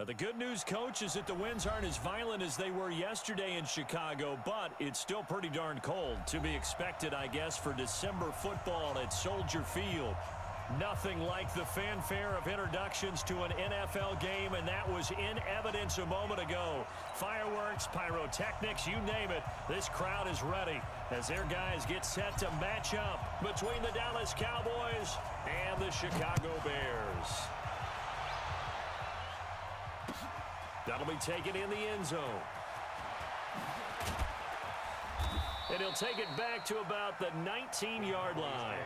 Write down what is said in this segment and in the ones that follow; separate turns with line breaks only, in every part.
The good news, Coach, is that the winds aren't as violent as they were yesterday in Chicago, but it's still pretty darn cold. To be expected, I guess, for December football at Soldier Field. Nothing like the fanfare of introductions to an NFL game, and that was in evidence a moment ago. Fireworks, pyrotechnics, you name it. This crowd is ready as their guys get set to match up between the Dallas Cowboys and the Chicago Bears. That'll be taken in the end zone. And he'll take it back to about the 19-yard line.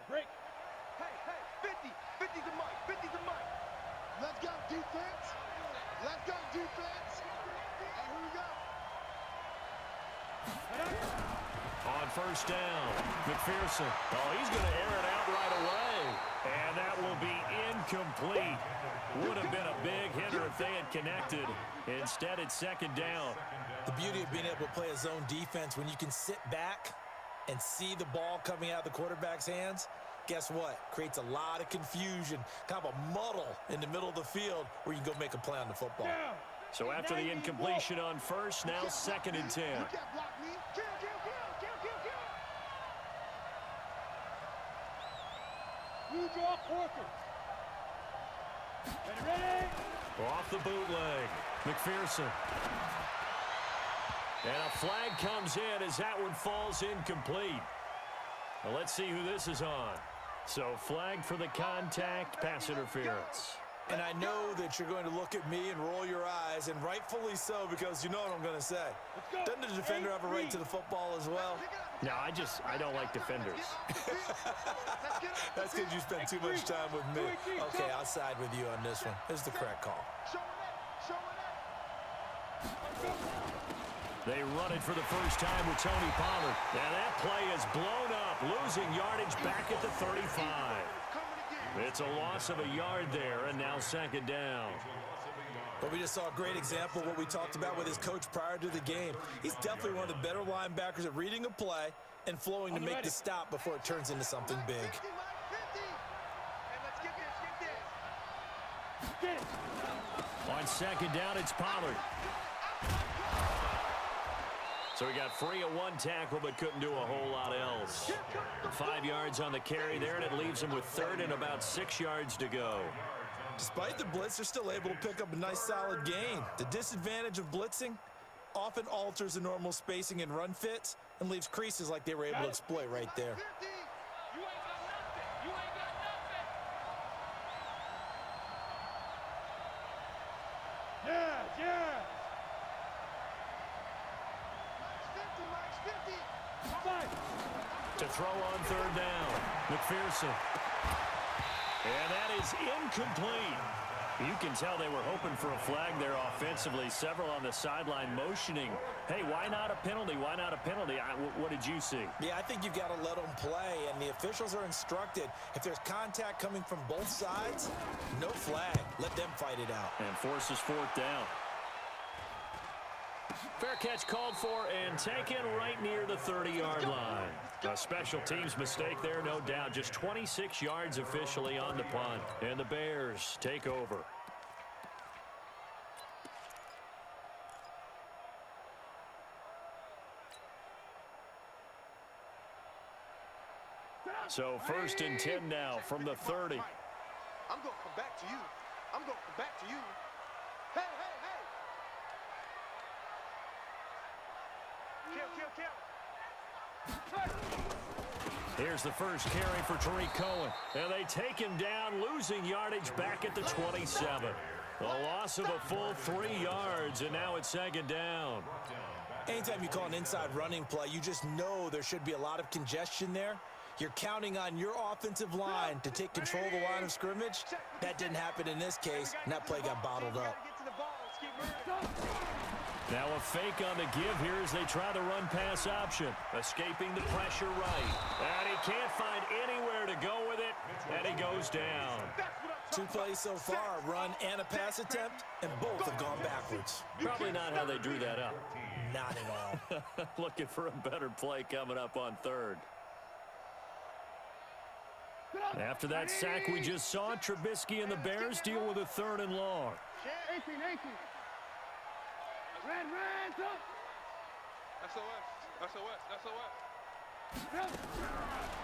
Break. Hey, 50. 50's a mic. 50's a mic. Let's go, defense. Let's go, defense. And here we go.
On first down, McPherson. Oh, he's going to air it out right away. And that will be incomplete. Would have been a big hitter if they had connected. Instead, it's second down.
The beauty of being able to play a zone defense when you can sit back and see the ball coming out of the quarterback's hands, guess what? Creates a lot of confusion, kind of a muddle in the middle of the field where you can go make a play on the football.
So after the incompletion on first, now second and 10.
Ready?
Off the bootleg, McPherson. And a flag comes in as that one falls incomplete. Well, let's see who this is on. So flag for the contact, pass interference.
And I know that you're going to look at me and roll your eyes, and rightfully so, because you know what I'm going to say. Doesn't the defender have a right to the football as well?
No, I don't like defenders.
That's because you spend too much time with me. Okay, I'll side with you on this one. This is the correct call.
They run it for the first time with Tony Pollard. And that play is blown up, losing yardage back at the 35. It's a loss of a yard there, and now second down.
But we just saw a great example of what we talked about with his coach prior to the game. He's definitely one of the better linebackers at reading a play and flowing to make the stop before it turns into something big.
On second down, it's Pollard. So he got free of one tackle but couldn't do a whole lot else. 5 yards on the carry there, and it leaves him with third and about 6 yards to go.
Despite the blitz, they're still able to pick up a nice solid gain. The disadvantage of blitzing often alters the normal spacing and run fits and leaves creases like they were able to exploit right there.
To throw on third down, McPherson. And that is incomplete. You can tell they were hoping for a flag there offensively. Several on the sideline motioning. Hey, why not a penalty? Why not a penalty? What did you see?
Yeah, I think you've got to let them play, and the officials are instructed. If there's contact coming from both sides, no flag. Let them fight it out.
And forces fourth down. Fair catch called for and taken right near the 30-yard line. A special teams mistake there, no doubt. Just 26 yards officially on the punt. And the Bears take over. So first and 10 now from the 30.
I'm going to come back to you. I'm going to come back to you. Hey, hey, hey.
Here's the first carry for Tariq Cohen. And they take him down, losing yardage back at the 27. A loss of a full 3 yards, and now it's second down.
Anytime you call an inside running play, you just know there should be a lot of congestion there. You're counting on your offensive line to take control of the line of scrimmage. That didn't happen in this case, and that play got bottled up.
Now a fake on the give here as they try the run-pass option. Escaping the pressure right. And he can't find anywhere to go with it, and he goes down.
2 plays so far, a run and a pass attempt, and both have gone backwards.
Probably not how they drew that up.
Not at all.
Looking for a better play coming up on third. After that sack we just saw, Trubisky and the Bears deal with a 3rd and long.
18. Red, up. SOS.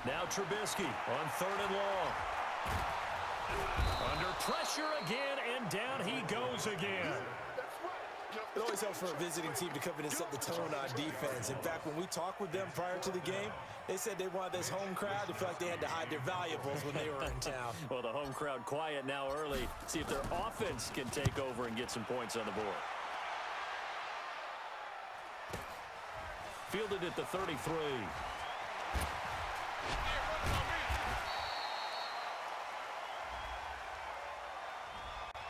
Now Trubisky on 3rd and long. Under pressure again, and down he goes again.
It always helps for a visiting team to come in and set the tone on defense. In fact, when we talked with them prior to the game, they said they wanted this home crowd to feel like they had to hide their valuables when they were in town.
Well, the home crowd quiet now early. See if their offense can take over and get some points on the board. Fielded at the 33.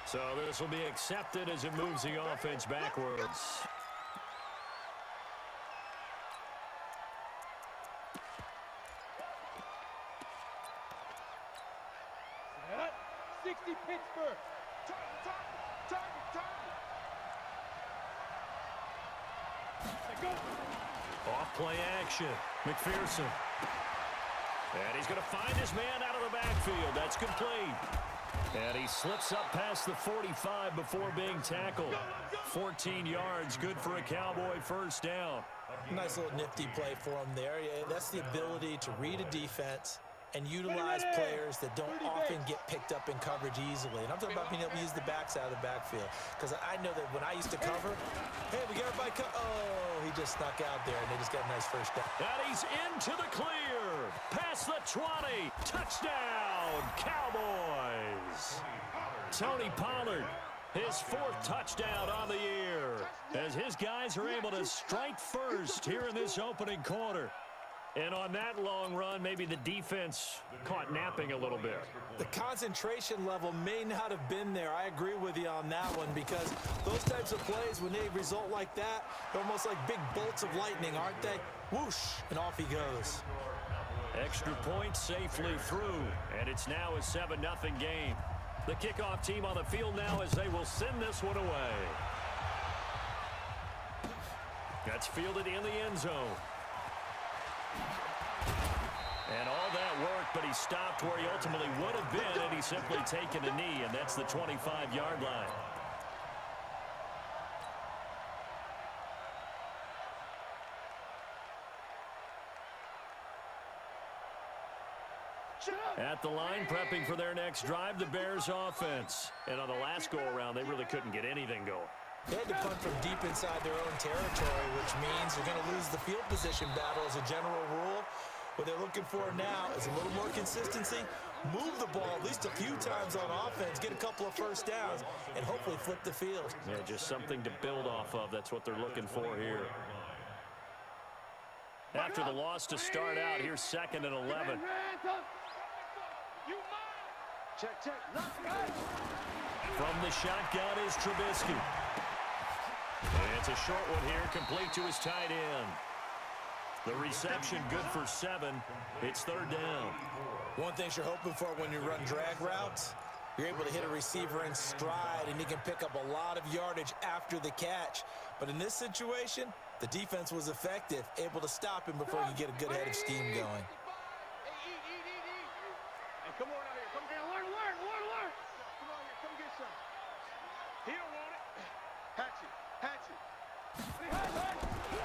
So this will be accepted as it moves the offense backwards.
Set up. 60 Pittsburgh. Target. Go.
Off play action. McPherson. And he's going to find his man out of the backfield. That's complete. And he slips up past the 45 before being tackled. 14 yards, good for a Cowboy first down.
Nice little nifty play for him there. Yeah, that's the ability to read a defense and utilize players that don't often get picked up in coverage easily. And I'm talking about being able to use the backs out of the backfield. Because I know that when I used to cover, hey, we got everybody oh, he just snuck out there, and they just got a nice first down.
And he's into the clear. Past the 20. Touchdown, Cowboys. Tony Pollard, his 4th touchdown on the year, as his guys are able to strike first here in this opening quarter. And on that long run, maybe the defense caught napping a little bit.
The concentration level may not have been there. I agree with you on that one, because those types of plays, when they result like that, they're almost like big bolts of lightning, aren't they? Whoosh, and off he goes.
Extra point safely through, and it's now a 7-0 game. The kickoff team on the field now as they will send this one away. That's fielded in the end zone. And all that work, but he stopped where he ultimately would have been, and he's simply taken a knee, and that's the 25-yard line. At the line, prepping for their next drive, the Bears offense. And on the last go-around, they really couldn't get anything going.
They had to punt from deep inside their own territory, which means they're going to lose the field position battle as a general rule. What they're looking for now is a little more consistency, move the ball at least a few times on offense, get a couple of first downs, and hopefully flip the field.
Yeah, just something to build off of. That's what they're looking for here. After the loss to start out, here's 2nd and 11.
Check.
From the shotgun is Trubisky. And it's a short one here, complete to his tight end. The reception good for 7. It's 3rd down.
One thing you're hoping for when you run drag routes, you're able to hit a receiver in stride, and he can pick up a lot of yardage after the catch. But in this situation, the defense was effective, able to stop him before you get a good head of steam going.
Hey, come on out here. Come here. Alert. Come on here. Come get some. He don't want it. Hatchet.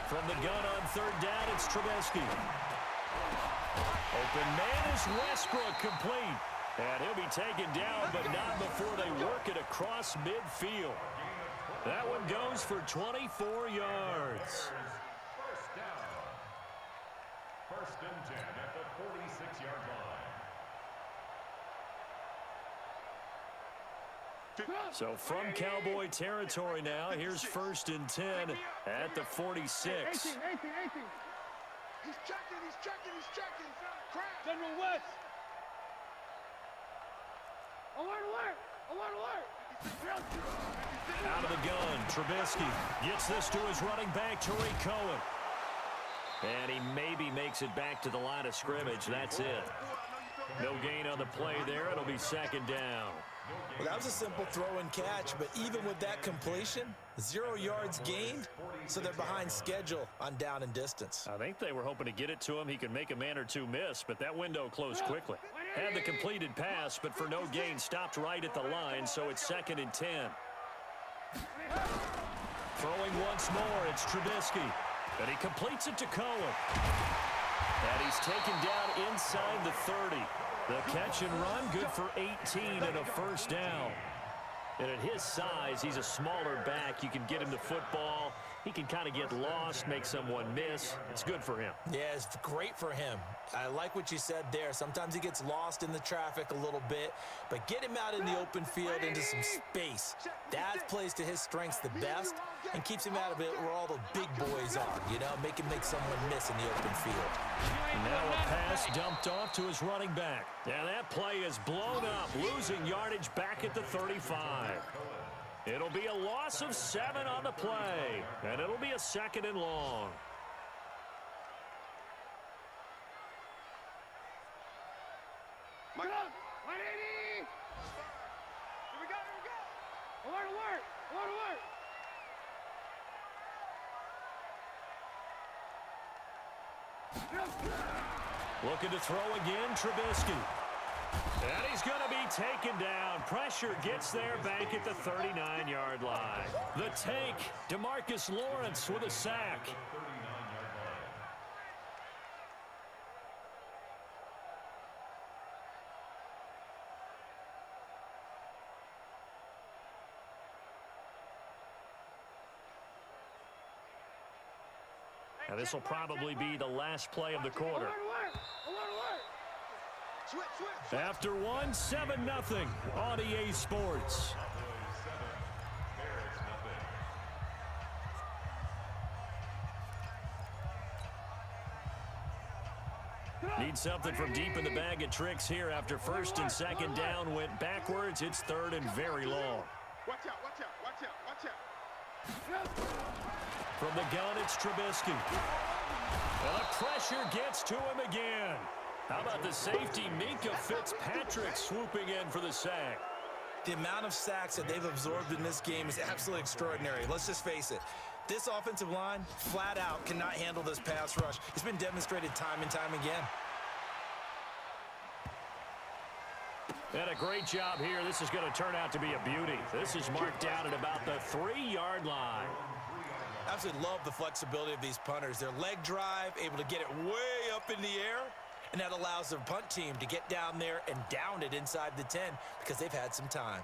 From the gun on 3rd down, it's Trubisky. Open man is Westbrook, complete. And he'll be taken down, but not before they work it across midfield. That one goes for 24 yards.
First down. 1st and 10 at the 46-yard line.
So from Cowboy territory now, here's 1st and 10 at the 46.
18. He's checking. Crap. General West. Alert.
Out of the gun, Trubisky gets this to his running back, Tariq Cohen. And he maybe makes it back to the line of scrimmage. That's it. No gain on the play there. It'll be second down.
Well, that was a simple throw and catch, but even with that completion, 0 yards gained, so they're behind schedule on down and distance.
I think they were hoping to get it to him. He could make a man or two miss, but that window closed quickly. Had the completed pass, but for no gain, stopped right at the line, so it's 2nd and 10. Throwing once more, it's Trubisky. And he completes it to Cohen. And he's taken down inside the 30. The catch and run, good for 18 and a first down. And at his size, he's a smaller back. You can get him the football. He can kind of get lost, make someone miss. It's good for him.
Yeah, it's great for him. I like what you said there. Sometimes he gets lost in the traffic a little bit, but get him out in the open field into some space. That plays to his strengths the best and keeps him out of it where all the big boys are, you know, make him make someone miss in the open field.
Now a pass dumped off to his running back. And that play is blown up, losing yardage back at the 35. It'll be a loss of 7 on the play, and it'll be a 2nd and long.
Mike. 180! Here we go, here we go! Alert, alert! Alert, alert!
Looking to throw again, Trubisky. And he's going to be taken down. Pressure gets there back at the 39-yard line. The tank, DeMarcus Lawrence with a sack. Now this will probably be the last play of the quarter. After one, 7-0 on EA Sports. Need something from deep in the bag of tricks here after 1st and 2nd down went backwards. It's 3rd and very long.
Watch out, watch out, watch out, watch out.
From the gun, it's Trubisky. And the pressure gets to him again. How about the safety, Minka Fitzpatrick, swooping in for the sack?
The amount of sacks that they've absorbed in this game is absolutely extraordinary. Let's just face it. This offensive line, flat out, cannot handle this pass rush. It's been demonstrated time and time again.
And a great job here. This is going to turn out to be a beauty. This is marked down at about the 3-yard line.
I absolutely love the flexibility of these punters. Their leg drive, able to get it way up in the air, and that allows their punt team to get down there and down it inside the 10 because they've had some time.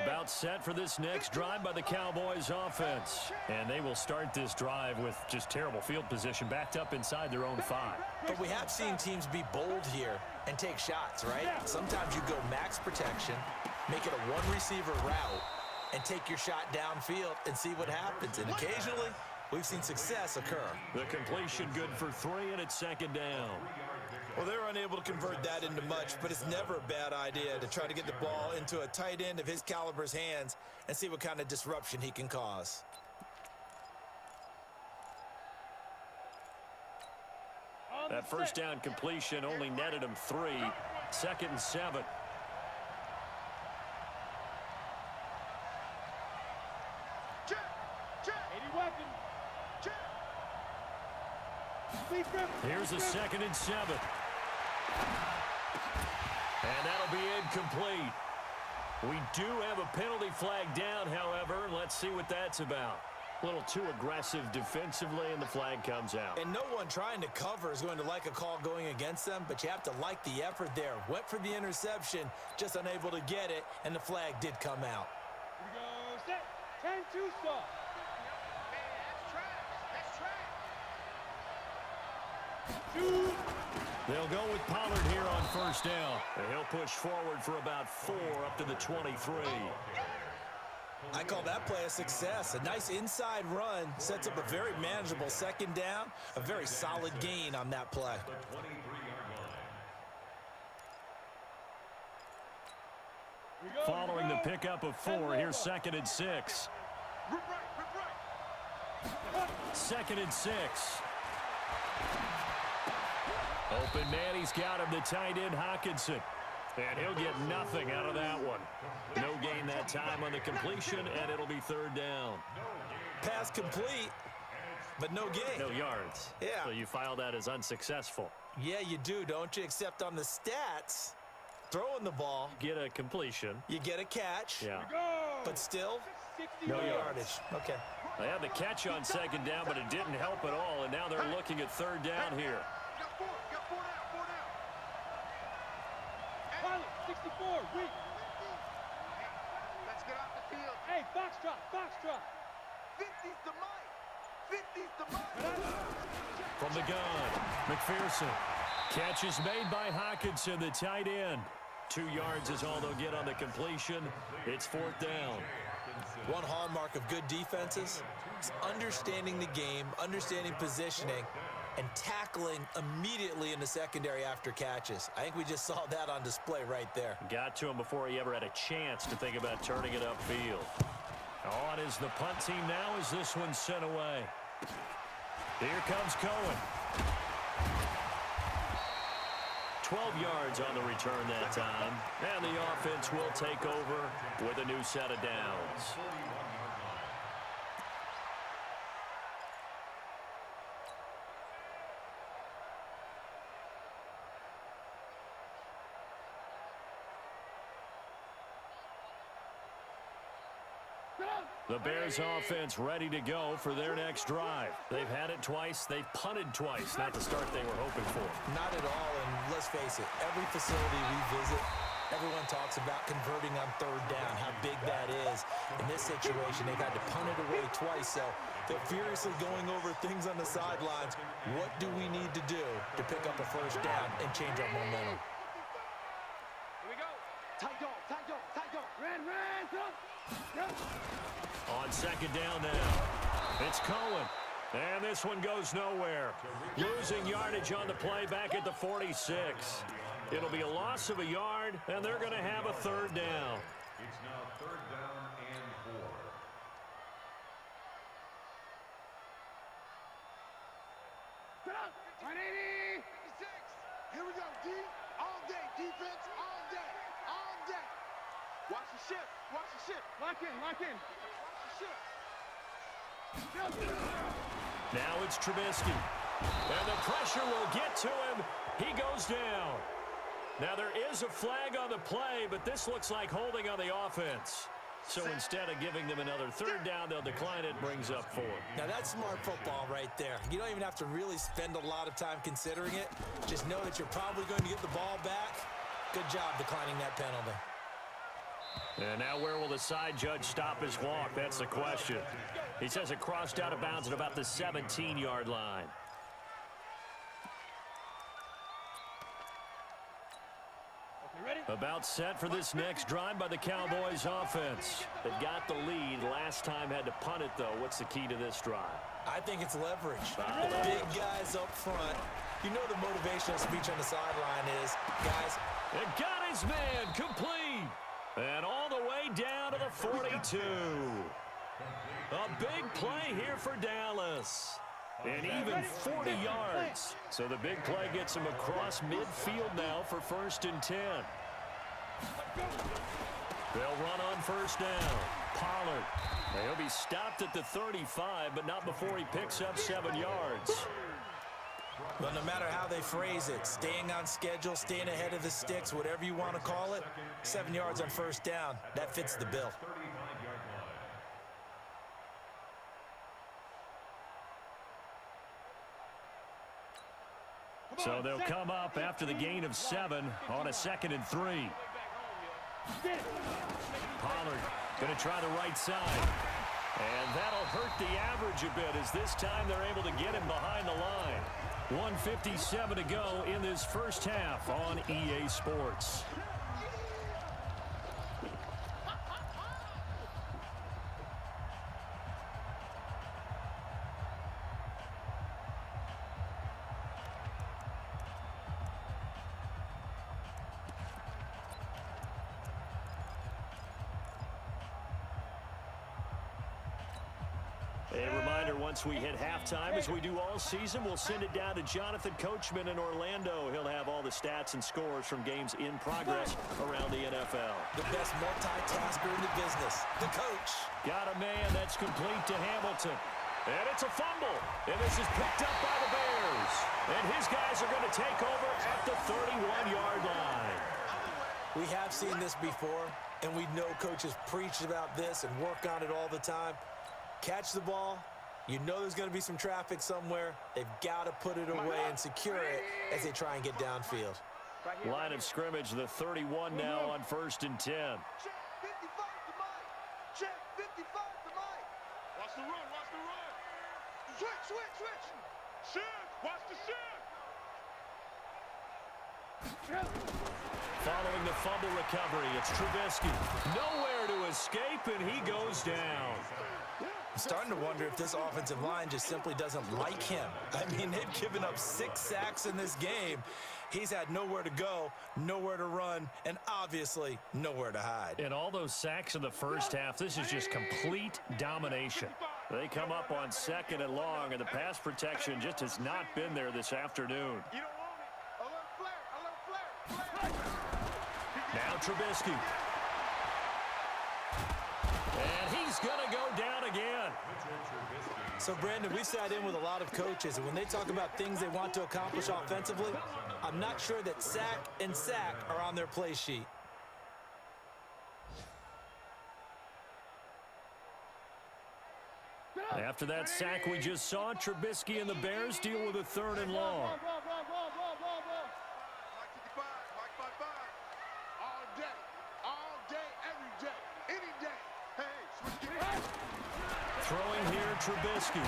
About set for this next drive by the Cowboys offense. And they will start this drive with just terrible field position, backed up inside their own 5.
But we have seen teams be bold here and take shots, right? Sometimes you go max protection, make it a one-receiver route, and take your shot downfield and see what happens. And occasionally, we've seen success occur.
The completion good for 3, and it's 2nd down.
Well, they're unable to convert that into much, but it's never a bad idea to try to get the ball into a tight end of his caliber's hands and see what kind of disruption he can cause.
That first down completion only netted him 3. 2nd and 7. Here's a 2nd and 7. And that'll be incomplete. We do have a penalty flag down, however. Let's see what that's about. A little too aggressive defensively, and the flag comes out.
And no one trying to cover is going to like a call going against them, but you have to like the effort there. Went for the interception, just unable to get it, and the flag did come out.
Here we go, set, 10-2 stop.
They'll go with Pollard here on first down. And he'll push forward for about 4 up to the 23.
I call that play a success. A nice inside run sets up a very manageable second down, a very solid gain on that play.
Following the pickup of 4, here's 2nd and 6. 2nd and 6. Open man, he's got him, the tight end Hockenson. And he'll get nothing out of that one. No gain that time on the completion, and it'll be 3rd down.
Pass complete, but no gain.
No yards.
Yeah.
So you file that as unsuccessful.
Yeah, you do, don't you? Except on the stats, throwing the ball,
Get a completion.
you get a catch,
Yeah.
but still,
No
no
yards.
yardage. Okay.
They had the catch on 2nd down, but it didn't help at all, and now they're looking at 3rd down here.
Got 4 down.
64, weak.
Let's get off the field.
Hey, box drop.
50's to Mike. 50's to Mike.
From the gun, McPherson. Catch is made by Hockenson, the tight end. 2 yards is all they'll get on the completion. It's 4th down.
One hallmark of good defenses is understanding the game, understanding positioning, and tackling immediately in the secondary after catches. I think we just saw that on display right there.
Got to him before he ever had a chance to think about turning it upfield. On is the punt team now as this one's sent away. Here comes Cohen. 12 yards on the return that time. And the offense will take over with a new set of downs. The Bears offense ready to go for their next drive. They've had it twice. They've punted twice. Not the start they were hoping for.
Not at all, and let's face it, every facility we visit, everyone talks about converting on 3rd down, how big that is. In this situation, they've had to punt it away twice, so they're furiously going over things on the sidelines. What do we need to do to pick up a 1st down and change our momentum?
Here we go. Tight dog.
Ran,
On 2nd down now, it's Cohen. And this one goes nowhere. Losing yardage on the play back at the 46. It'll be a loss of a yard, and they're going to have a 3rd down.
It's now 3rd down and 4.
Here we go, D. All day. Defense all day. All day. Watch the shift.
Lock in.
Watch the shift.
Now it's Trubisky. And the pressure will get to him. He goes down. Now there is a flag on the play, but this looks like holding on the offense. So instead of giving them another 3rd down, they'll decline it, brings up 4.
Now that's smart football right there. You don't even have to really spend a lot of time considering it. Just know that you're probably going to get the ball back. Good job declining that penalty.
And now where will the side judge stop his walk? That's the question. He says it crossed out of bounds at about the 17-yard line. About set for this next drive by the Cowboys offense. They've got the lead. Last time had to punt it, though. What's the key to this drive?
I think it's leverage. Big guys up front. You know the motivational speech on the sideline is, guys.
It got his man complete. And all the way down to the 42. A big play here for Dallas. And even 40 yards. So the big play gets him across midfield now for 1st and 10. They'll run on 1st down. Pollard. He'll be stopped at the 35, but not before he picks up 7 yards.
But no matter how they phrase it, staying on schedule, staying ahead of the sticks, whatever you want to call it, 7 yards on 1st down, that fits the bill.
So they'll come up after the gain of 7 on a 2nd and 3. Pollard going to try the right side. And that'll hurt the average a bit as this time they're able to get him behind the line. 1:57 to go in this 1st half on EA Sports. A reminder, once we hit halftime, as we do all season, we'll send it down to Jonathan Coachman in Orlando. He'll have all the stats and scores from games in progress around the NFL.
The best multitasker in the business, the coach.
Got a man that's complete to Hamilton. And it's a fumble. And this is picked up by the Bears. And his guys are going to take over at the 31-yard line.
We have seen this before, and we know coaches preach about this and work on it all the time. Catch the ball. You know there's going to be some traffic somewhere. They've got to put it away and secure it as they try and get downfield.
Line of scrimmage, the 31 now on 1st and 10.
Check 55 to Mike. Check 55 to Mike. Watch the run. Watch the run. Switch. Shift. Watch the shift.
Following the fumble recovery, it's Trubisky. Nowhere to escape, and he goes down.
I'm starting to wonder if this offensive line just simply doesn't like him. I mean, they've given up 6 sacks in this game. He's had nowhere to go, nowhere to run, and obviously nowhere to hide.
In all those sacks in the first half, this is just complete domination. They come up on 2nd and long, and the pass protection just has not been there this afternoon.
You don't want it. Alert flare.
Now Trubisky. And he's going to go down again.
So, Brandon, we've sat in with a lot of coaches, and when they talk about things they want to accomplish offensively, I'm not sure that sack and sack are on their play sheet.
After that sack we just saw, Trubisky and the Bears deal with a 3rd and long.
Mike 55. Mike 55. All day, every day, any day. Hey, switch it.
Throwing here, Trubisky.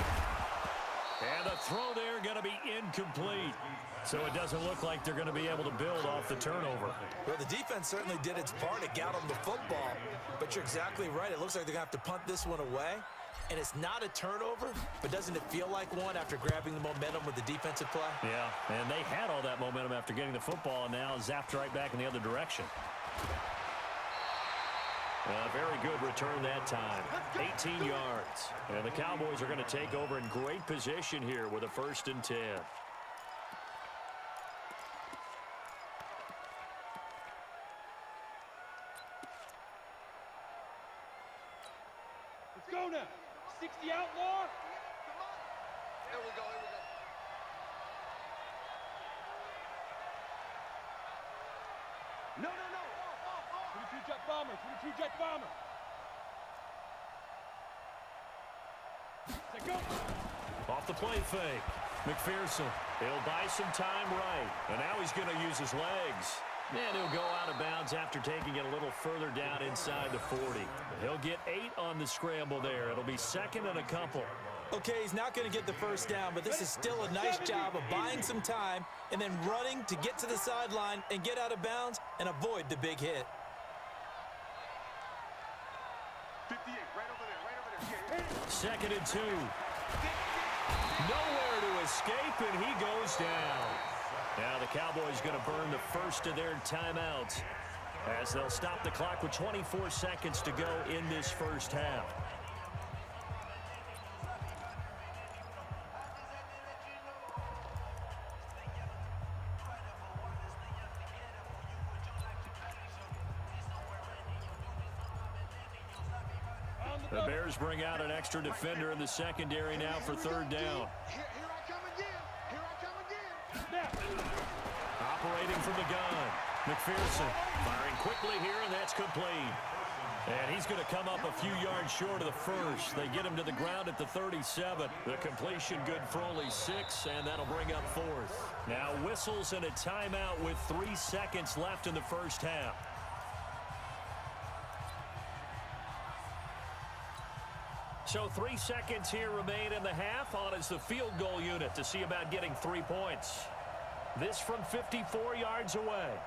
And the throw there going to be incomplete. So it doesn't look like they're going to be able to build off the turnover.
Well, the defense certainly did its part to get them the football, but you're exactly right. It looks like they're going to have to punt this one away. And it's not a turnover, but doesn't it feel like one after grabbing the momentum with the defensive play?
Yeah, and they had all that momentum after getting the football, and now zapped right back in the other direction. Very good return that time. 18 yards. And the Cowboys are going to take over in great position here with a 1st and 10.
Let's go now. 60 outlaw.
Here we go. No.
22 jet bomber. 22 jet bomber. Set go.
Off the play fake. McPherson. He'll buy some time right. And now he's going to use his legs. And he'll go out of bounds after taking it a little further down inside the 40. He'll get 8 on the scramble there. It'll be 2nd and a couple.
Okay, he's not going to get the first down, but this is still a nice job of buying some time and then running to get to the sideline and get out of bounds and avoid the big hit.
58, right over there. Yeah.
2nd and 2. Nowhere to escape, and he goes down. Now the Cowboys going to burn the first of their timeouts as they'll stop the clock with 24 seconds to go in this first half. The Bears bring out an extra defender in the secondary now for 3rd down.
Here I come again.
Operating from the gun. McPherson firing quickly here, and that's complete. And he's going to come up a few yards short of the first. They get him to the ground at the 37. The completion good for only 6, and that'll bring up 4th. Now whistles and a timeout with 3 seconds left in the first half. So 3 seconds here remain in the half. On is the field goal unit to see about getting 3 points. This from 54 yards away.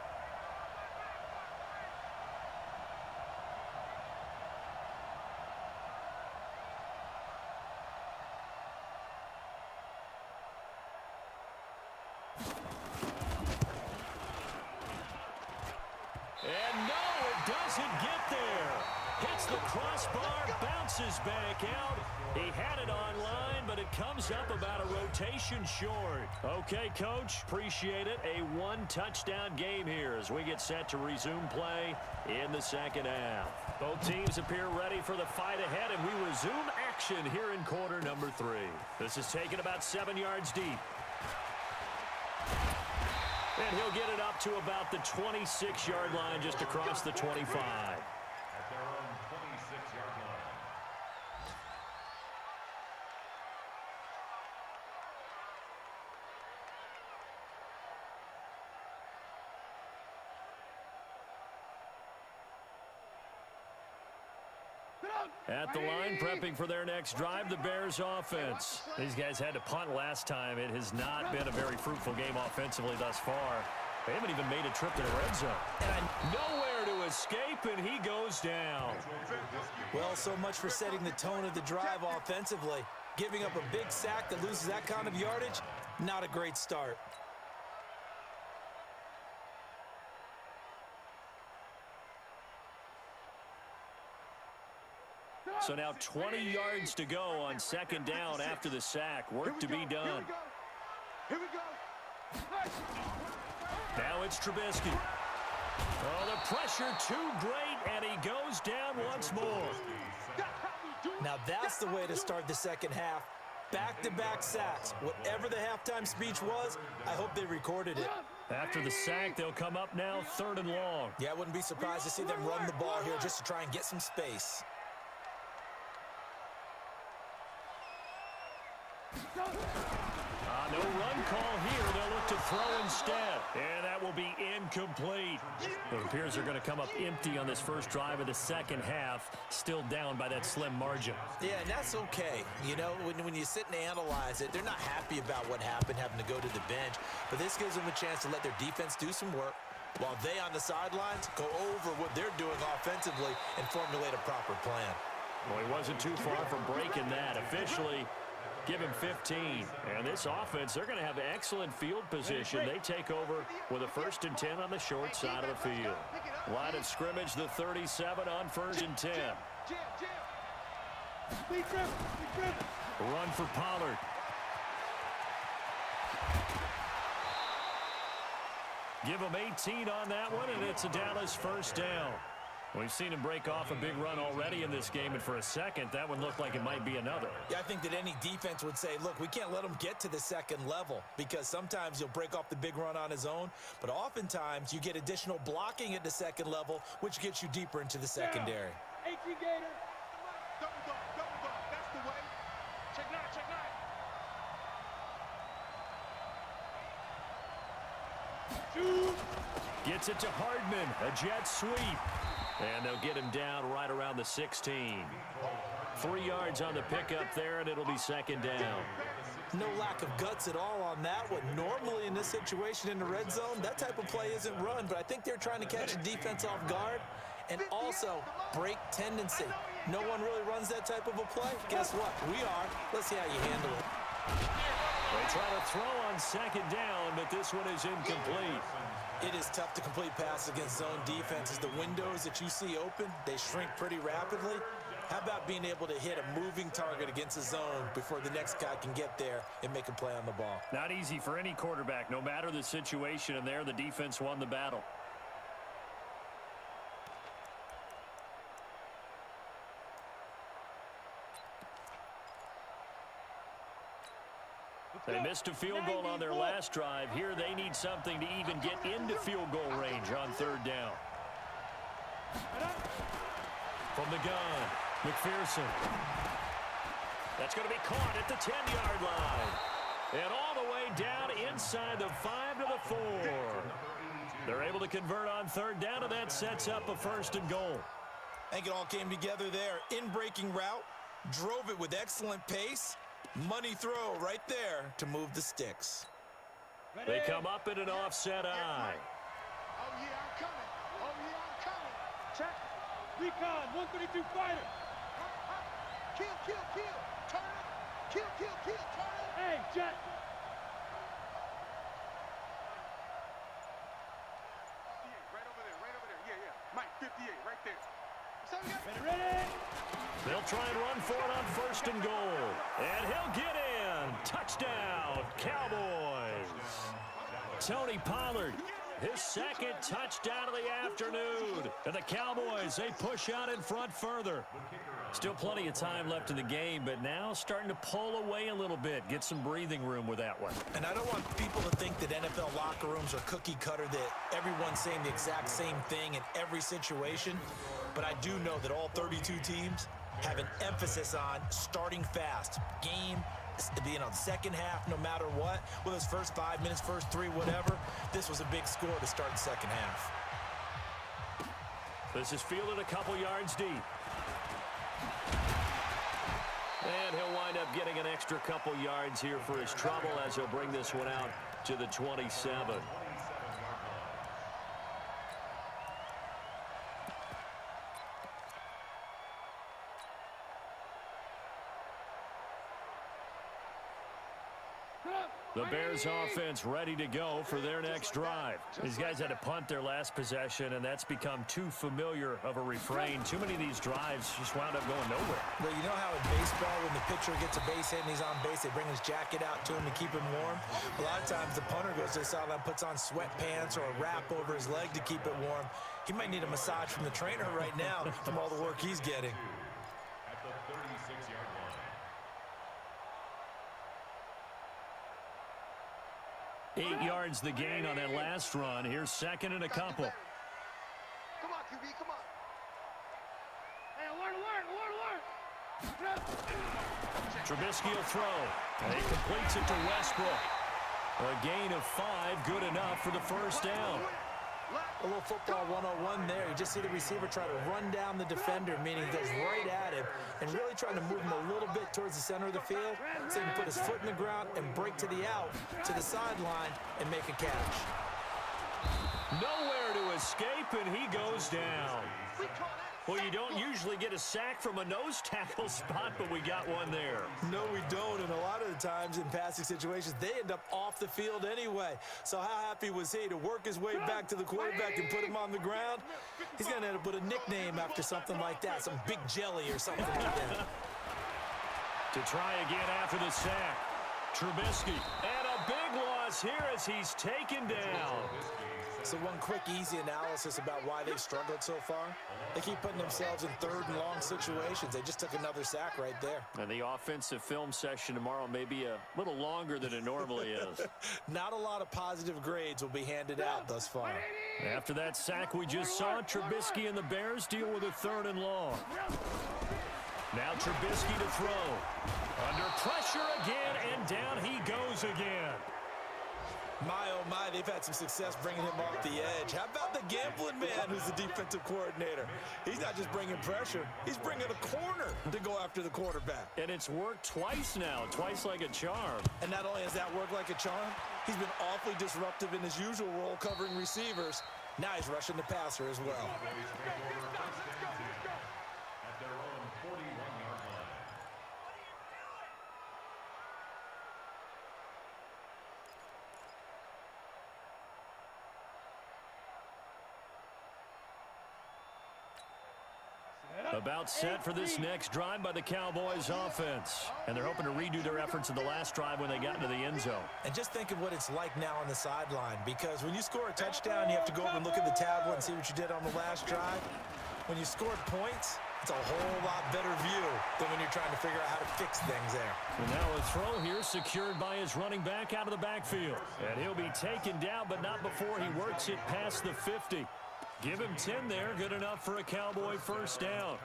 And no, it doesn't get there. Hits the crossbar, bounces back out. He had it online, but it comes up about a rotation short. Okay, Coach, appreciate it. A one-touchdown game here as we get set to resume play in the second half. Both teams appear ready for the fight ahead, and we resume action here in quarter number 3. This is taken about 7 yards deep. And he'll get it up to about the 26-yard line just across the 25.
At their own 26-yard line.
At the line, prepping for their next drive, the Bears offense. These guys had to punt last time. It has not been a very fruitful game offensively thus far. They haven't even made a trip to the red zone. Nowhere to escape, and he goes down.
Well, so much for setting the tone of the drive offensively. Giving up a big sack that loses that kind of yardage, not a great start.
So now 20 yards to go on second down after the sack. Work to be done.
Here we go.
Now it's Trubisky. Oh, the pressure too great, and he goes down once more.
Now that's the way to start the second half. Back-to-back sacks. Whatever the halftime speech was, I hope they recorded it.
After the sack, they'll come up now 3rd and long.
Yeah, I wouldn't be surprised to see them run the ball here just to try and get some space.
No run call here. They'll look to throw instead. And that will be incomplete. It appears they're going to come up empty on this first drive of the second half. Still down by that slim margin.
Yeah, and that's okay. You know, when you sit and analyze it, they're not happy about what happened, having to go to the bench. But this gives them a chance to let their defense do some work while they on the sidelines go over what they're doing offensively and formulate a proper plan.
Well, he wasn't too far from breaking that. Officially, give him 15. And this offense, they're going to have excellent field position. They take over with a 1st and 10 on the short side of the field. Line of scrimmage, the 37 on 1st and 10. Run for Pollard. Give him 18 on that one, and it's a Dallas 1st down. We've seen him break off a big run already in this game, and for a second, that one looked like it might be another.
Yeah, I think that any defense would say, look, we can't let him get to the second level because sometimes he'll break off the big run on his own, but oftentimes you get additional blocking at the second level, which gets you deeper into the secondary.
18 Gator.
Double dog. That's the way.
Check 9, check 9.
Gets it to Hardman, a jet sweep. And they'll get him down right around the 16. 3 yards on the pickup there, and it'll be 2nd down.
No lack of guts at all on that one. Normally in this situation in the red zone, that type of play isn't run, but I think they're trying to catch the defense off guard and also break tendency. No one really runs that type of a play. Guess what? We are. Let's see how you handle it.
They try to throw on 2nd down, but this one is incomplete.
It is tough to complete passes against zone defenses. The windows that you see open, they shrink pretty rapidly. How about being able to hit a moving target against a zone before the next guy can get there and make a play on the ball?
Not easy for any quarterback, no matter the situation, and there the defense won the battle. They missed a field goal on their last drive. Here they need something to even get into field goal range on 3rd down. From the gun, McPherson. That's going to be caught at the 10-yard line. And all the way down inside the 5 to the 4. They're able to convert on 3rd down, and that sets up a 1st and goal.
I think it all came together there. In-breaking route, drove it with excellent pace. Money throw right there to move the sticks.
They come up in an offset eye.
Oh, yeah, I'm coming.
Check. Recon, 132 fighter.
Kill. Turn it. Kill. Turn it.
Hey, Jet.
Right over there. Yeah. Mike, 58, right there.
Ready?
They'll try and run for it on 1st and goal. And he'll get in. Touchdown, Cowboys. Tony Pollard, his 2nd touchdown of the afternoon. And the Cowboys, they push out in front further. Still plenty of time left in the game, but now starting to pull away a little bit. Get some breathing room with that one.
And I don't want people to think that NFL locker rooms are cookie cutter, that everyone's saying the exact same thing in every situation. But I do know that all 32 teams have an emphasis on starting fast. Game, second half, no matter what. Whether it's first 5 minutes, first 3, whatever. This was a big score to start the second half.
This is fielded a couple yards deep. And he'll wind up getting an extra couple yards here for his trouble as he'll bring this one out to the 27. The Bears offense ready to go for their next drive. These guys had to punt their last possession, and that's become too familiar of a refrain. Too many of these drives just wound up going nowhere.
Well, you know how in baseball, when the pitcher gets a base hit and he's on base, they bring his jacket out to him to keep him warm? A lot of times the punter goes to the sideline, puts on sweatpants or a wrap over his leg to keep it warm. He might need a massage from the trainer right now from all the work he's getting.
At the 36-yard line.
8 yards the gain on that last run. Here's 2nd and a couple.
Come on, QB, come on.
Hey, alert.
Trubisky will throw. And he completes it to Westbrook. A gain of 5, good enough for the first down.
A little football 101 there. You just see the receiver try to run down the defender, meaning he goes right at him and really trying to move him a little bit towards the center of the field so he can put his foot in the ground and break to the out, to the sideline, and make a catch.
Nowhere to escape, and he goes down. Well, you don't usually get a sack from a nose tackle spot, but we got one there.
No, we don't, and a lot of the times in passing situations, they end up off the field anyway. So how happy was he to work his way back to the quarterback and put him on the ground? He's going to end up with a nickname after something like that, some Big Jelly or something like that.
To try again after the sack, Trubisky, and a big loss here as he's taken down.
So one quick, easy analysis about why they've struggled so far. They keep putting themselves in 3rd and long situations. They just took another sack right there.
And the offensive film session tomorrow may be a little longer than it normally is.
Not a lot of positive grades will be handed out thus far.
After that sack we just saw, Trubisky and the Bears deal with a 3rd and long. Now Trubisky to throw. Under pressure again, and down he goes again.
My, oh my, they've had some success bringing him off the edge. How about the gambling man who's the defensive coordinator? He's not just bringing pressure. He's bringing a corner to go after the quarterback.
And it's worked twice now, twice like a charm.
And not only has that worked like a charm, he's been awfully disruptive in his usual role covering receivers. Now he's rushing the passer as well.
At their own 41-yard line.
About set for this next drive by the Cowboys offense. And they're hoping to redo their efforts in the last drive when they got into the end zone.
And just think of what it's like now on the sideline, because when you score a touchdown, you have to go over and look at the tablet and see what you did on the last drive. When you scored points, it's a whole lot better view than when you're trying to figure out how to fix things there.
And now a throw here secured by his running back out of the backfield. And he'll be taken down, but not before he works it past the 50. Give him 10 there. Good enough for a Cowboy first down.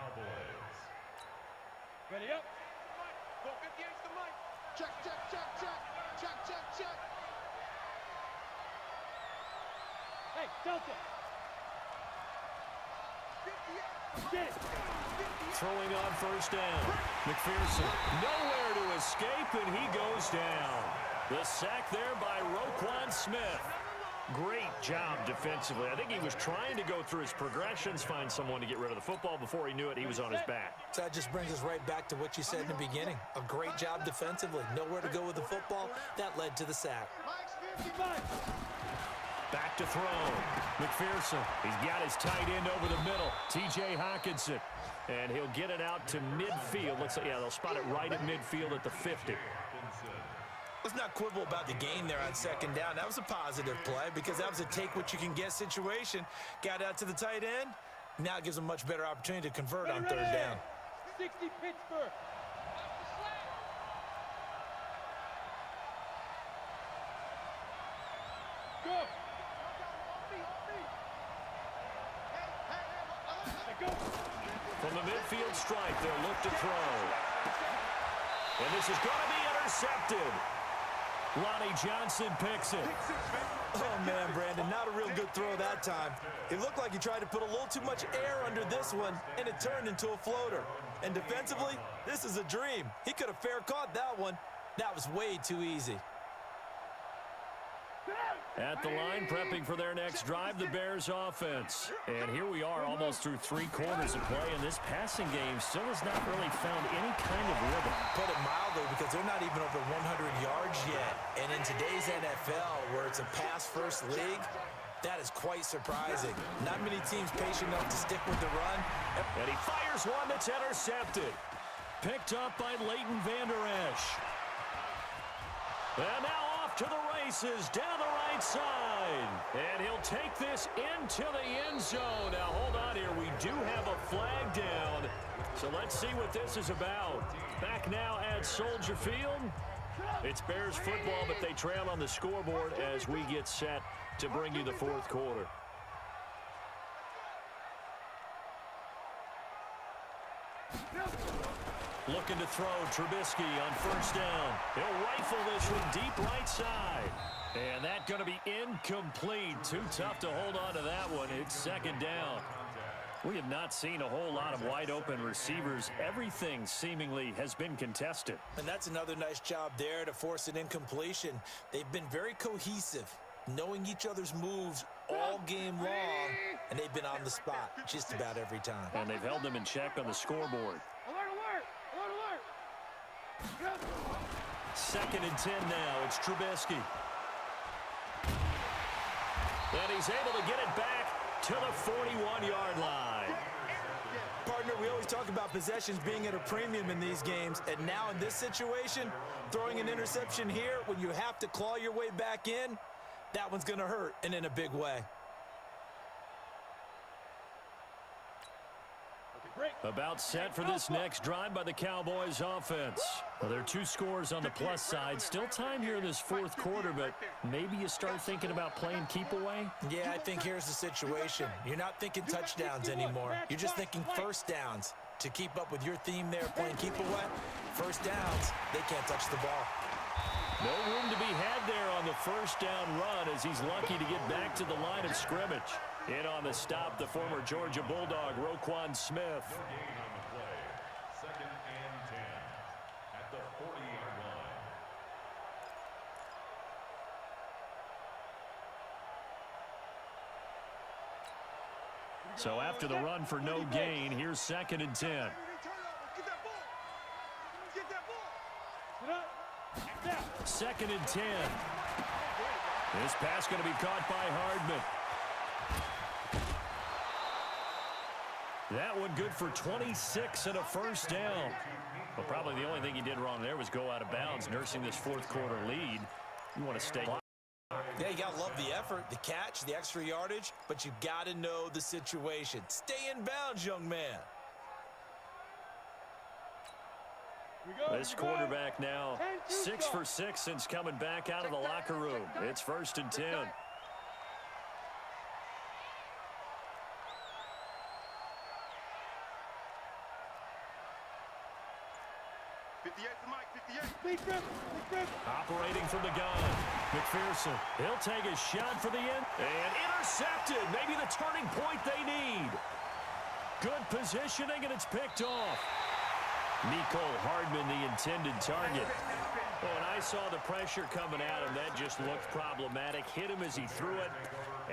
Ready up.
Go 58's the mic. Check, check, check, check. Check, check, check.
Hey, Delta.
58.
Get it.
Throwing on first down. McPherson nowhere to escape, and he goes down. The sack there by Roquan Smith. Great job defensively. I think he was trying to go through his progressions, find someone to get rid of the football. Before he knew it, he was on his back.
So that just brings us right back to what you said in the beginning. A great job defensively. Nowhere to go with the football. That led to the sack.
Mike's 55.
Back to throw. McPherson. He's got his tight end over the middle. T.J. Hockenson. And he'll get it out to midfield. Looks like, yeah, they'll spot it right at midfield at the 50.
Let's not quibble about the gain there on second down. That was a positive play because that was a take-what-you-can-get situation. Got out to the tight end. Now it gives them a much better opportunity to convert on third down.
60 Pittsburgh. Go.
From the midfield stripe, they'll look to throw. And this is going to be intercepted. Lonnie Johnson picks it.
Oh, man, Brandon, not a real good throw that time. It looked like he tried to put a little too much air under this one, and it turned into a floater. And defensively, this is a dream. He could have fair caught that one. That was way too easy.
At the line, prepping for their next drive, the Bears offense. And here we are almost through 3 quarters of play, and this passing game still has not really found any kind of rhythm.
Put it mildly, because they're not even over 100 yards yet. And in today's NFL, where it's a pass-first league, that is quite surprising. Not many teams patient enough to stick with the run.
And he fires one that's intercepted. Picked up by Leighton Vander Esch. And now off to the races down the right side. And he'll take this into the end zone. Now, hold on here. We do have a flag down. So let's see what this is about. Back now at Soldier Field. It's Bears football, but they trail on the scoreboard as we get set to bring you the fourth quarter. Looking to throw, Trubisky on first down. He'll rifle this one deep right side. And that's going to be incomplete. Too tough to hold on to that one. It's second down. We have not seen a whole lot of wide-open receivers. Everything seemingly has been contested.
And that's another nice job there to force an incompletion. They've been very cohesive, knowing each other's moves all game long, and they've been on the spot just about every time.
And they've held them in check on the scoreboard. Second and 10 now. It's Trubisky. And he's able to get it back to the 41-yard line.
Partner, we always talk about possessions being at a premium in these games, and now in this situation, throwing an interception here when you have to claw your way back in, that one's going to hurt, and in a big way.
About set for this next drive by the Cowboys offense. Well, there are 2 scores on the plus side. Still time here in this fourth quarter, but maybe you start thinking about playing keep away?
Yeah, I think here's the situation. You're not thinking touchdowns anymore. You're just thinking first downs. To keep up with your theme there, playing keep away, first downs, they can't touch the ball.
No room to be had there on the first down run as he's lucky to get back to the line of scrimmage. In on the stop, the former Georgia Bulldog, Roquan Smith.
Gain on the play. Second and 10 at the 40-yard line.
So after the run for no gain, here's second and 10. Second and 10. This pass going to be caught by Hardman. That one good for 26 and a first down. Well, probably the only thing he did wrong there was go out of bounds, nursing this fourth quarter lead. You want to stay.
Yeah, you got to love the effort, the catch, the extra yardage, but you got to know the situation. Stay in bounds, young man.
This quarterback now 6 for 6 since coming back out of the locker room. It's first and 10.
58 to Mike, 58.
Operating from the gun. McPherson. He'll take a shot for the end. And intercepted. Maybe the turning point they need. Good positioning, and it's picked off. Nicole Hardman, the intended target. When I saw the pressure coming at him, that just looked problematic. Hit him as he threw it,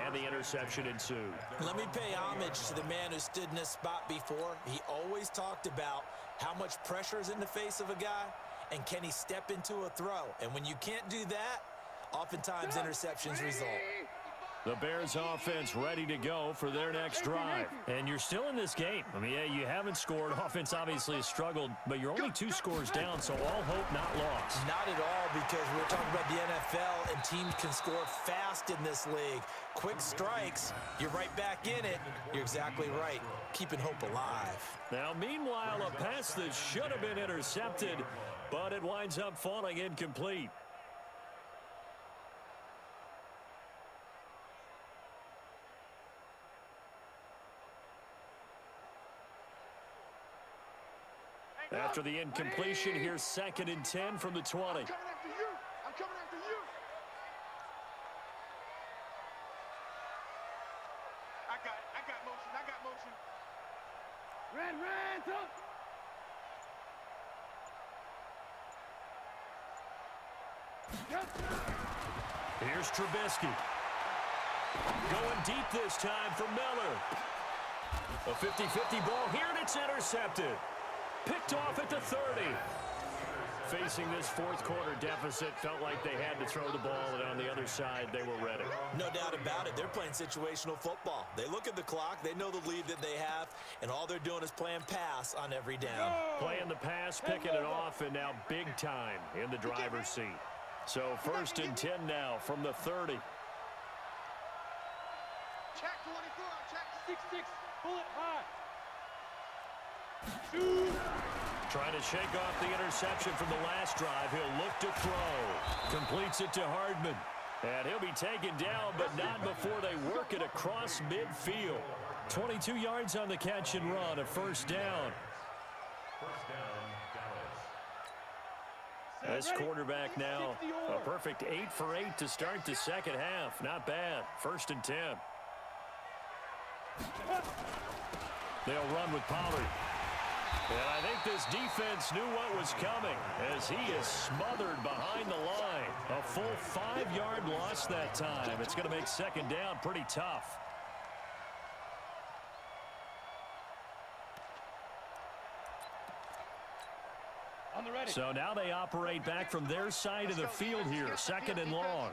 and the interception ensued.
Let me pay homage to the man who stood in this spot before. He always talked about how much pressure is in the face of a guy, and can he step into a throw. And when you can't do that, oftentimes interceptions result.
The Bears offense ready to go for their next drive. And you're still in this game. I mean, yeah, you haven't scored. Offense obviously has struggled, but you're only 2 scores down, so all hope not lost.
Not at all, because we're talking about the NFL, and teams can score fast in this league. Quick strikes, you're right back in it. You're exactly right. Keeping hope alive.
Now, meanwhile, a pass that should have been intercepted, but it winds up falling incomplete. After the incompletion, here's 2nd and 10 from the 20.
I'm coming after you. I'm coming after you. I got motion. I got motion.
Red, up.
Here's Trubisky. Going deep this time for Miller. A 50-50 ball here, and it's intercepted. Picked off at the 30. Facing this 4th quarter deficit, felt like they had to throw the ball, and on the other side, they were ready.
No doubt about it. They're playing situational football. They look at the clock. They know the lead that they have, and all they're doing is playing pass on every down.
Playing the pass, picking it off, and now big time in the driver's seat. So 1st and 10 now from the 30.
Check 24. Check
6-6. Pull it high. Shoot.
Trying to shake off the interception from the last drive. He'll look to throw. Completes it to Hardman. And he'll be taken down, but not before they work it across midfield. 22 yards on the catch and run, a 1st down.
First down, Dallas.
This quarterback now, a perfect 8 for 8 to start the 2nd half. Not bad. 1st and 10. They'll run with Pollard. And I think this defense knew what was coming as he is smothered behind the line. A full 5-yard loss that time. It's going to make 2nd down pretty tough.
On the ready.
So now they operate back from their side of the field here. 2nd and long.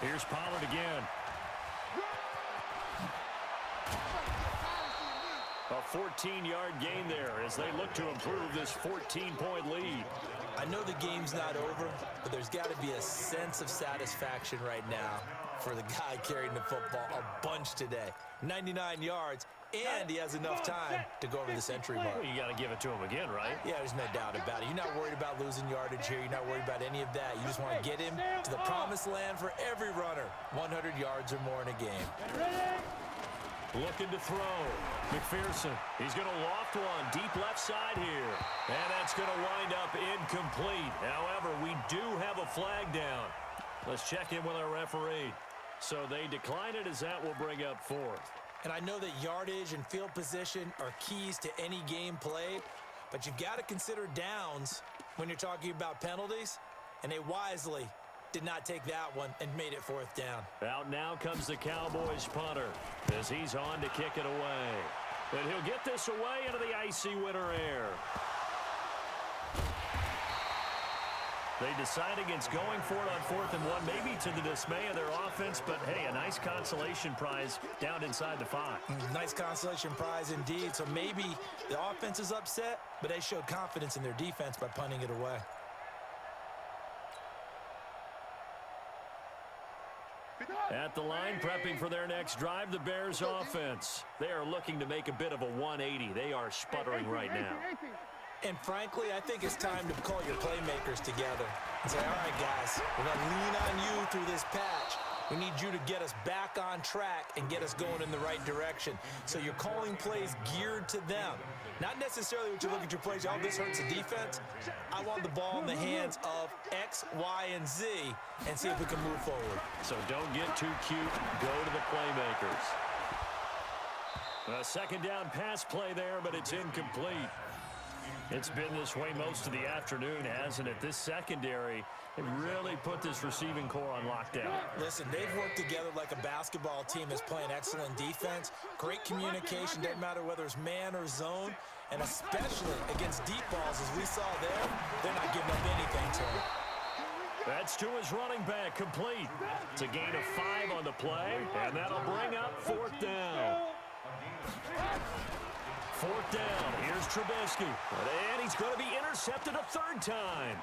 Here's Pollard again. A 14-yard gain there as they look to improve this 14-point lead.
I know the game's not over, but there's got to be a sense of satisfaction right now for the guy carrying the football a bunch today. 99 yards, and he has enough time to go over the century mark.
Well, you got to give it to him again, right?
Yeah, there's no doubt about it. You're not worried about losing yardage here. You're not worried about any of that. You just want to get him to the promised land for every runner. 100 yards or more in a game.
Looking to throw. McPherson. He's going to loft one deep left side here. And that's going to wind up incomplete. However, we do have a flag down. Let's check in with our referee. So they decline it as that will bring up 4th.
And I know that yardage and field position are keys to any game played, but you've got to consider downs when you're talking about penalties, and they wisely did not take that one and made it 4th down.
Out now comes the Cowboys punter as he's on to kick it away. And he'll get this away into the icy winter air. They decide against going for it on 4th and 1, maybe to the dismay of their offense, but hey, a nice consolation prize down inside the 5.
Nice consolation prize indeed. So maybe the offense is upset, but they showed confidence in their defense by punting it away.
At the line, prepping for their next drive, the Bears offense. They are looking to make a bit of a 180. They are sputtering right now.
And frankly, I think it's time to call your playmakers together and say, all right, guys, we're going to lean on you through this patch. We need you to get us back on track and get us going in the right direction. So you're calling plays geared to them. Not necessarily what you look at your plays, oh, this hurts the defense. I want the ball in the hands of X, Y, and Z and see if we can move forward.
So don't get too cute. Go to the playmakers. A 2nd down pass play there, but it's incomplete. It's been this way most of the afternoon, hasn't it? This secondary, they really put this receiving core on lockdown.
Listen, they've worked together like a basketball team that's playing excellent defense. Great communication, doesn't matter whether it's man or zone. And especially against deep balls, as we saw there, they're not giving up anything to them.
That's to his running back, complete. It's a gain of 5 on the play, and that'll bring up 4th down. 4th down. Here's Trubisky. And he's going to be intercepted a 3rd time.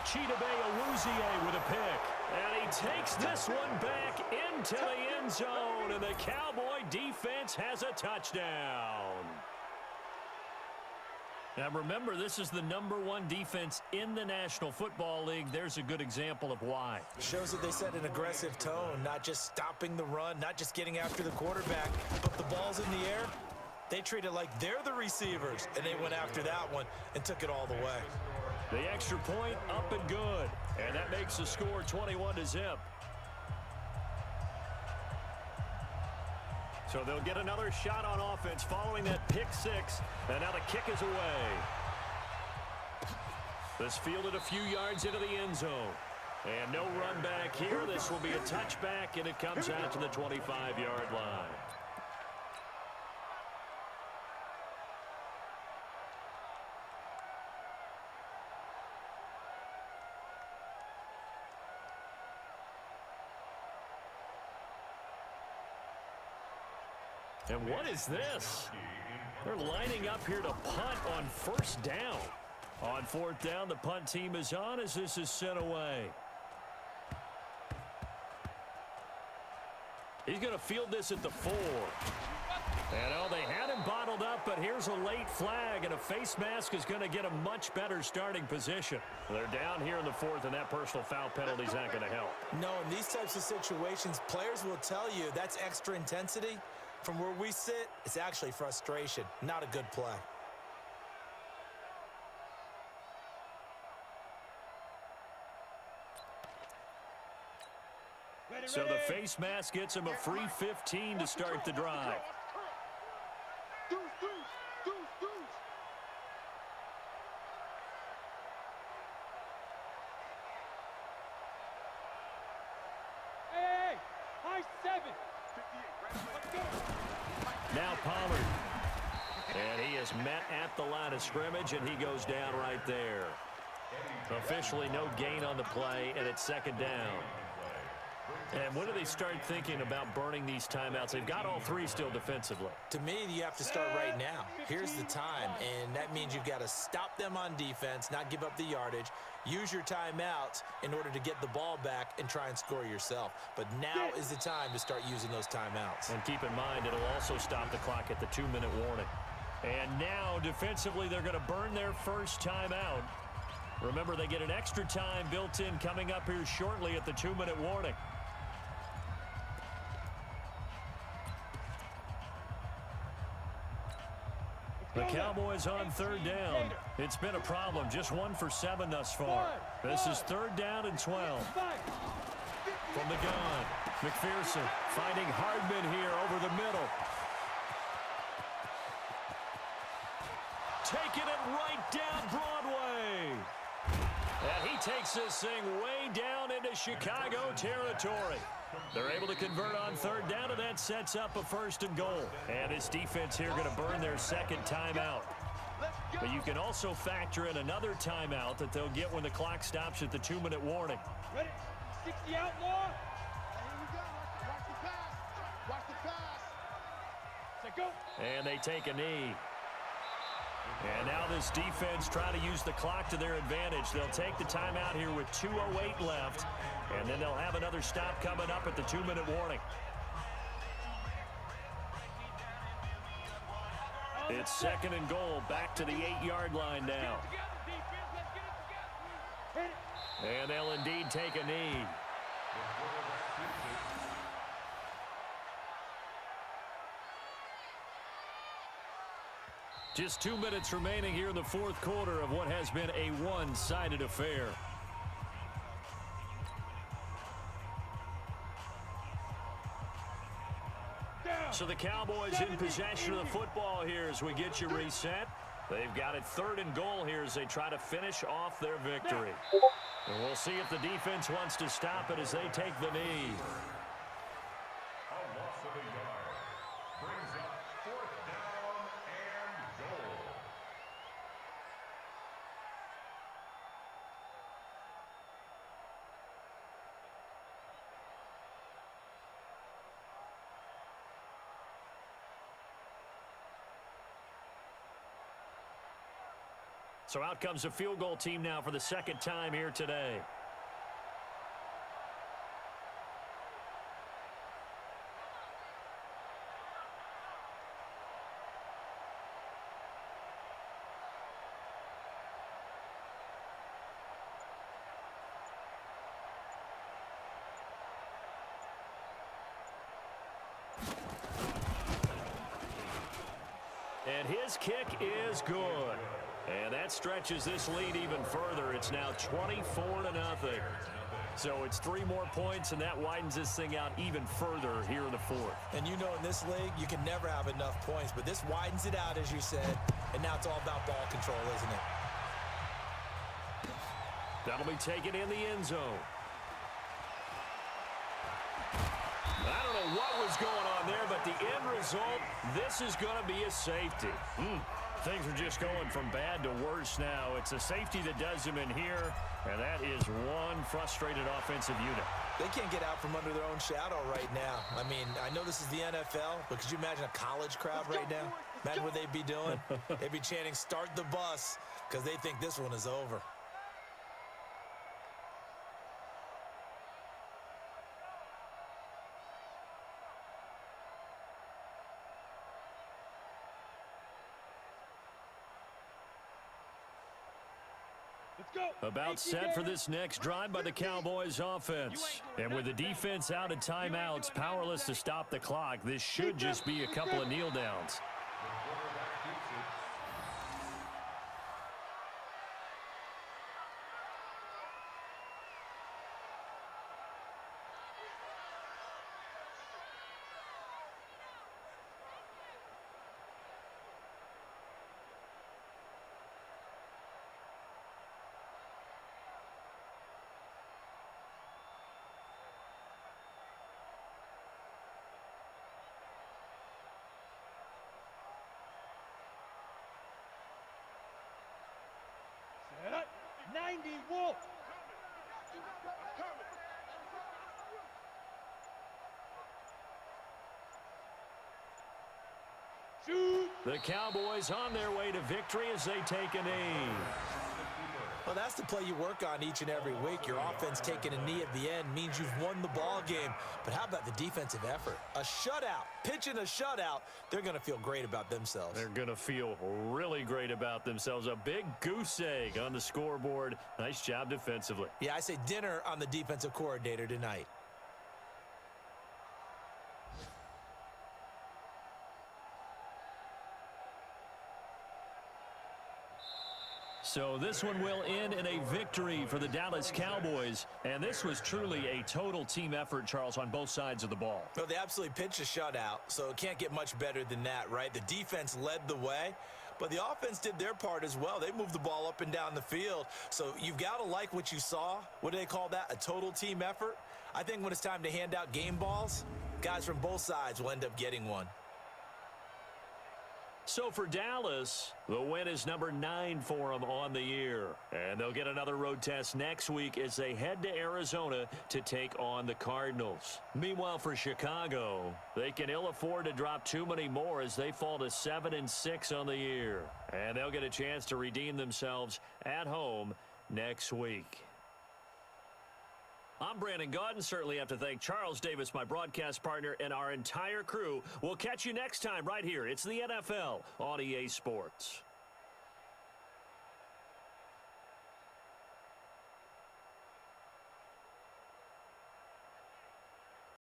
Chidobe Awuzie with a pick. And he takes this one back into the end zone, and the Cowboy defense has a touchdown. Now remember, this is the #1 defense in the National Football League. There's a good example of why.
Shows that they set an aggressive tone, not just stopping the run, not just getting after the quarterback, but the ball's in the air. They treat it like they're the receivers, and they went after that one and took it all the way.
The extra point up and good, and that makes the score 21-0. So they'll get another shot on offense following that pick 6, and now the kick is away. This fielded a few yards into the end zone. And no run back here. This will be a touchback, and it comes out to the 25-yard line. And what is this? They're lining up here to punt on 1st down. On 4th down, the punt team is on as this is sent away. He's going to field this at the 4. And oh, they had him bottled up, but here's a late flag, and a face mask is going to get a much better starting position. They're down here in the 4th, and that personal foul penalty is not going to help.
No, in these types of situations, players will tell you that's extra intensity. From where we sit, it's actually frustration, not a good play.
So the face mask gets him a free 15 to start the drive.
Hey, high 7.
Now Pollard. And he is met at the line of scrimmage, and he goes down right there. Officially no gain on the play, and it's 2nd down. And when do they start thinking about burning these timeouts? They've got all 3 still defensively.
To me, you have to start right now. Here's the time, and that means you've got to stop them on defense, not give up the yardage, use your timeouts in order to get the ball back and try and score yourself. But now is the time to start using those timeouts.
And keep in mind, it'll also stop the clock at the 2-minute warning. And now, defensively, they're going to burn their first timeout. Remember, they get an extra time built in coming up here shortly at the 2-minute warning. The Cowboys on 3rd down. It's been a problem. Just 1 for 7 thus far. This is 3rd down and 12. From the gun, McPherson finding Hardman here over the middle. Taking it right down Broadway. And he takes this thing way down into Chicago territory. They're able to convert on 3rd down, and that sets up a 1st and goal. And this defense here going to burn their 2nd timeout. But you can also factor in another timeout that they'll get when the clock stops at the 2-minute warning.
Ready? 60 outlaw.
Here we go. Watch the pass. Watch the pass.
Set, go.
And they take a knee. And now this defense trying to use the clock to their advantage. They'll take the timeout here with 2:08 left, and then they'll have another stop coming up at the 2-minute warning. It's 2nd and goal, back to the 8-yard line now. And they'll indeed take a knee. Just 2 minutes remaining here in the 4th quarter of what has been a one-sided affair. So the Cowboys in possession of the football here as we get you reset. They've got it 3rd and goal here as they try to finish off their victory. And we'll see if the defense wants to stop it as they take the knee.
A loss of a yard brings up 4th down and goal.
So out comes the field goal team now for the second time here today. And his kick is good. And that stretches this lead even further. It's now 24-0. So it's 3 more points, and that widens this thing out even further here in the fourth.
And you know in this league, you can never have enough points, but this widens it out, as you said, and now it's all about ball control, isn't it?
That'll be taken in the end zone. I don't know what was going on there, but the end result, this is going to be a safety. Things are just going from bad to worse now. It's a safety that does them in here, and that is one frustrated offensive unit.
They can't get out from under their own shadow right now. I mean, I know this is the NFL, but could you imagine a college crowd right now? Imagine what they'd be doing. They'd be chanting, "Start the bus," because they think this one is over.
About set for this next drive by the Cowboys offense. And with the defense out at timeouts, powerless to stop the clock, this should just be a couple of kneel downs.
Set up. 90 Wolf. Shoot.
The Cowboys on their way to victory as they take a knee.
Well, that's the play you work on each and every week. Your offense taking a knee at the end means you've won the ball game. But how about the defensive effort? A shutout, pitching a shutout, they're going to feel great about themselves.
They're going to feel really great about themselves. A big goose egg on the scoreboard. Nice job defensively.
Yeah, I say dinner on the defensive coordinator tonight.
So this one will end in a victory for the Dallas Cowboys. And this was truly a total team effort, Charles, on both sides of the ball.
Well, they absolutely pitched a shutout, so it can't get much better than that, right? The defense led the way, but the offense did their part as well. They moved the ball up and down the field. So you've got to like what you saw. What do they call that? A total team effort? I think when it's time to hand out game balls, guys from both sides will end up getting one.
So for Dallas, the win is number 9 for them on the year. And they'll get another road test next week as they head to Arizona to take on the Cardinals. Meanwhile, for Chicago, they can ill afford to drop too many more as they fall to 7-6 on the year. And they'll get a chance to redeem themselves at home next week. I'm Brandon Gaudin. Certainly have to thank Charles Davis, my broadcast partner, and our entire crew. We'll catch you next time right here. It's the NFL on EA Sports.